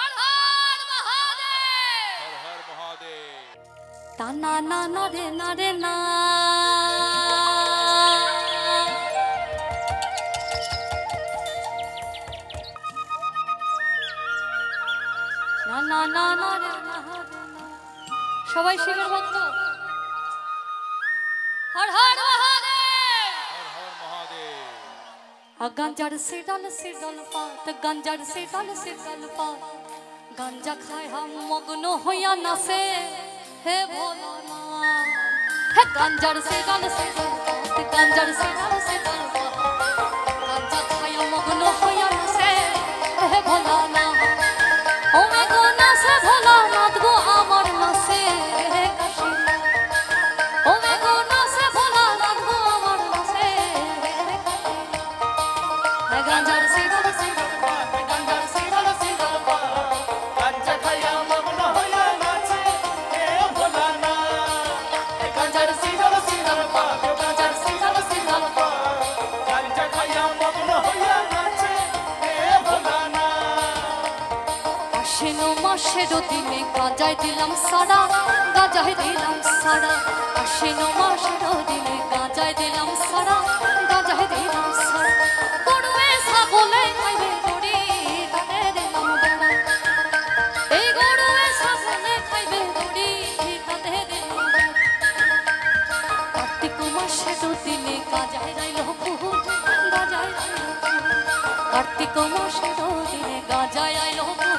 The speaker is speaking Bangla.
হর হর মহাদেব হর হর মহাদেব তা না না না রে না রে না না না না না রে না সবাই শিবের ভক্ত হর হর মহাদেব হর হর মহাদেব গাঞ্জার সে ডল পাত গাঞ্জার সে ডল পাত গাঞ্জা খায় হাম মগ্ন হইয়া নাচে হে ভোলানা হে গাঞ্জার সে ডল পাত গাঞ্জার সে ডল পাত গাঞ্জা খায় মগ্ন হইয়া নাচে হে ভোলানা ও মে গো নাচে ভোলানাথ গো আমার নাচে হে কাশী ও মে গো নাচে ভোলানাথ গো আমার নাচে হে গাঞ্জার সে ডল পাত গাঞ্জার সে ডল পাত গাঞ্জা খাইয়া মগ্ন হইয়া নাচে হে ভোলানা গাঞ্জার সিডল পাত গাঞ্জার সিডল পাত গাঞ্জা খাইয়া মগ্ন হইয়া নাচে হে ভোলানা আশ্বিন মাসের দিনে গাঁজায় দিলাম সারা গাঁজায় দিলাম সারা আশ্বিন মাসের দিনে গাঁজায় দিলাম সারা গাঁজায় দিলাম সারা গরুয়ে ছাগলে খাইবে দড়ি তাদের দিলাম বেড়া এই গরুয়ে ছাগলে খাইবে দড়ি তাদের দিলাম বেড়া কার্তিক মাসের দিনে গাঁজায় রাইল ফুল গাঁজায় রাইল ফুল কার্তিক মাসের দিনে গাঁজায় আইল ফুল